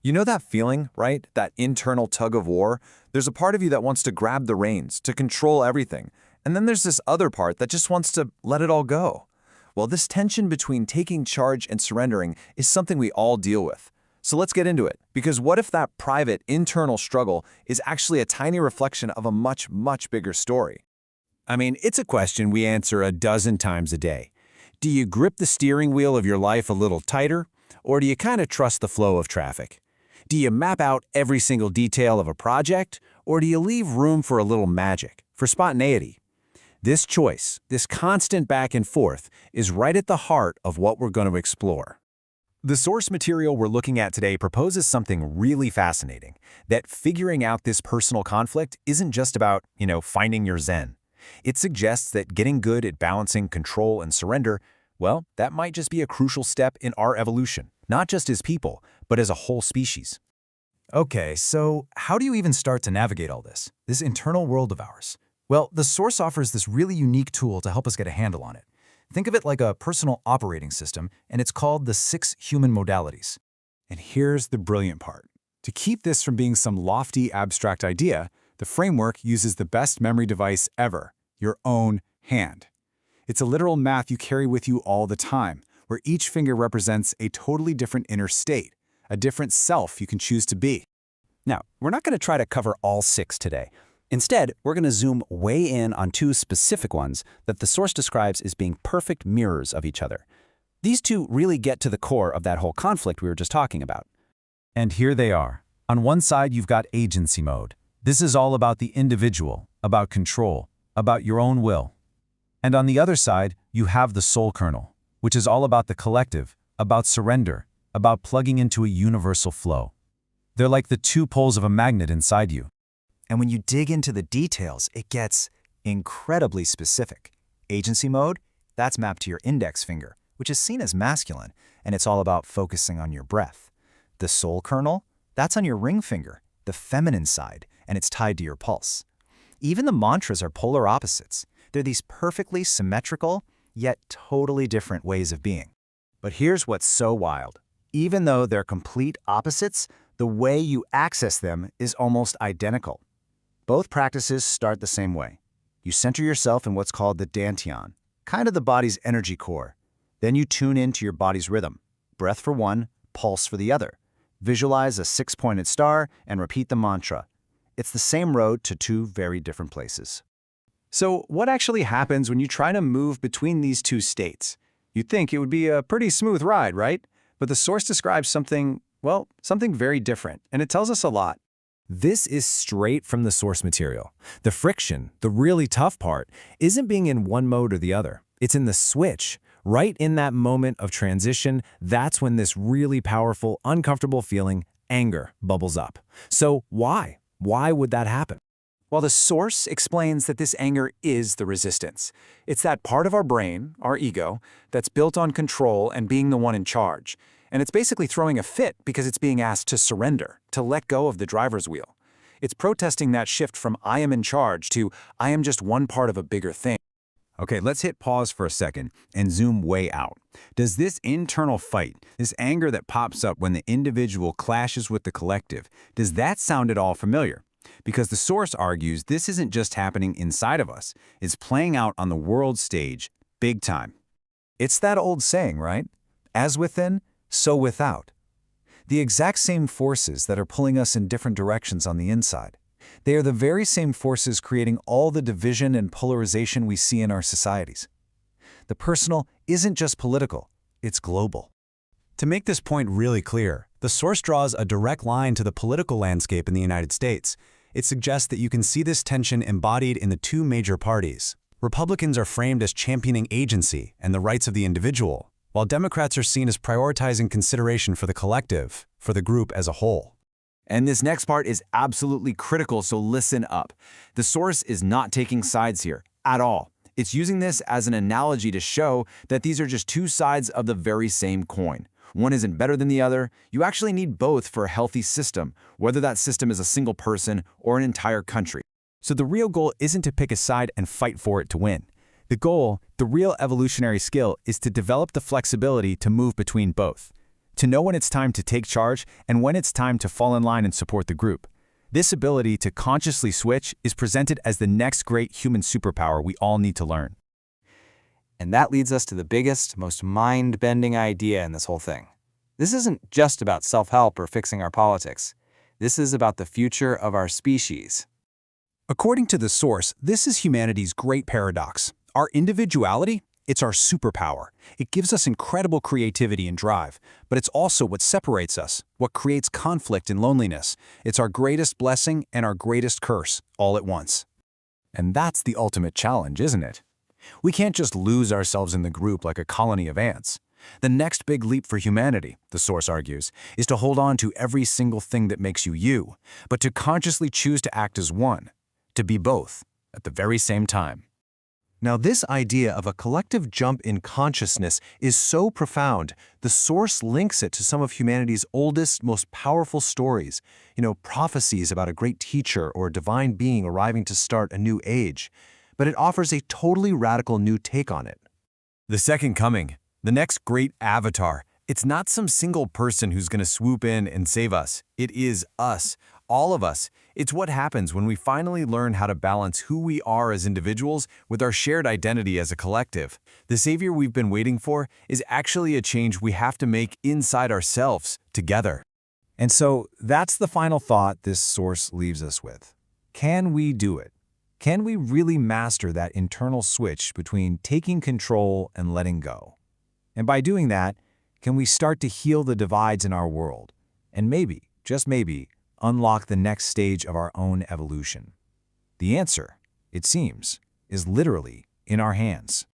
You know that feeling, right? That internal tug of war? There's a part of you that wants to grab the reins, to control everything. And then there's this other part that just wants to let it all go. Well, this tension between taking charge and surrendering is something we all deal with. So let's get into it, because what if that private, internal struggle is actually a tiny reflection of a much, much bigger story? I mean, it's a question we answer a dozen times a day. Do you grip the steering wheel of your life a little tighter, or do you kind of trust the flow of traffic? Do you map out every single detail of a project, or do you leave room for a little magic, for spontaneity? This choice, this constant back and forth, is right at the heart of what we're going to explore. The source material we're looking at today proposes something really fascinating, that figuring out this personal conflict isn't just about, finding your zen. It suggests that getting good at balancing control and surrender, well, that might just be a crucial step in our evolution, not just as people, but as a whole species. Okay, so how do you even start to navigate all this internal world of ours? Well, the source offers this really unique tool to help us get a handle on it. Think of it like a personal operating system, and it's called the 6 Human Modalities. And here's the brilliant part. To keep this from being some lofty, abstract idea, the framework uses the best memory device ever, your own hand. It's a literal map you carry with you all the time, where each finger represents a totally different inner state, a different self you can choose to be. Now, we're not going to try to cover all 6 today. Instead, we're going to zoom way in on 2 specific ones that the source describes as being perfect mirrors of each other. These 2 really get to the core of that whole conflict we were just talking about. And here they are. On one side, you've got agency mode. This is all about the individual, about control, about your own will. And on the other side, you have the soul kernel, which is all about the collective, about surrender, about plugging into a universal flow. They're like the 2 poles of a magnet inside you. And when you dig into the details, it gets incredibly specific. Agency mode, that's mapped to your index finger, which is seen as masculine, and it's all about focusing on your breath. The soul kernel, that's on your ring finger, the feminine side, and it's tied to your pulse. Even the mantras are polar opposites. They're these perfectly symmetrical, yet totally different ways of being. But here's what's so wild. Even though they're complete opposites, the way you access them is almost identical. Both practices start the same way. You center yourself in what's called the dantian, kind of the body's energy core. Then you tune into your body's rhythm. Breath for one, pulse for the other. Visualize a 6-pointed star and repeat the mantra. It's the same road to 2 very different places. So what actually happens when you try to move between these 2 states? You'd think it would be a pretty smooth ride, right? But the source describes something very different, and it tells us a lot. This is straight from the source material. The friction, the really tough part, isn't being in one mode or the other. It's in the switch. Right in that moment of transition, that's when this really powerful, uncomfortable feeling, anger, bubbles up. So why? Why would that happen? Well, the source explains that this anger is the resistance. It's that part of our brain, our ego, that's built on control and being the one in charge. And it's basically throwing a fit because it's being asked to surrender, to let go of the driver's wheel. It's protesting that shift from I am in charge to I am just one part of a bigger thing. Okay, let's hit pause for a second and zoom way out. Does this internal fight, this anger that pops up when the individual clashes with the collective, does that sound at all familiar? Because the source argues this isn't just happening inside of us, it's playing out on the world stage, big time. It's that old saying, right? As within, so without. The exact same forces that are pulling us in different directions on the inside. They are the very same forces creating all the division and polarization we see in our societies. The personal isn't just political, it's global. To make this point really clear, the source draws a direct line to the political landscape in the United States. It suggests that you can see this tension embodied in the 2 major parties. Republicans are framed as championing agency and the rights of the individual, while Democrats are seen as prioritizing consideration for the collective, for the group as a whole. And this next part is absolutely critical, so listen up. The source is not taking sides here at all. It's using this as an analogy to show that these are just 2 sides of the very same coin. One isn't better than the other. You actually need both for a healthy system, whether that system is a single person or an entire country. So the real goal isn't to pick a side and fight for it to win. The goal, the real evolutionary skill, is to develop the flexibility to move between both, to know when it's time to take charge and when it's time to fall in line and support the group. This ability to consciously switch is presented as the next great human superpower we all need to learn. And that leads us to the biggest, most mind-bending idea in this whole thing. This isn't just about self-help or fixing our politics. This is about the future of our species. According to the source, this is humanity's great paradox. Our individuality, it's our superpower. It gives us incredible creativity and drive, but it's also what separates us, what creates conflict and loneliness. It's our greatest blessing and our greatest curse, all at once. And that's the ultimate challenge, isn't it? We can't just lose ourselves in the group like a colony of ants. The next big leap for humanity, the source argues, is to hold on to every single thing that makes you you, but to consciously choose to act as one, to be both, at the very same time. Now, this idea of a collective jump in consciousness is so profound, the source links it to some of humanity's oldest, most powerful stories, prophecies about a great teacher or a divine being arriving to start a new age. But it offers a totally radical new take on it. The second coming, the next great avatar, it's not some single person who's going to swoop in and save us. It is us, all of us. It's what happens when we finally learn how to balance who we are as individuals with our shared identity as a collective. The savior we've been waiting for is actually a change we have to make inside ourselves, together. And so that's the final thought this source leaves us with. Can we do it? Can we really master that internal switch between taking control and letting go? And by doing that, can we start to heal the divides in our world? And maybe, just maybe, unlock the next stage of our own evolution? The answer, it seems, is literally in our hands.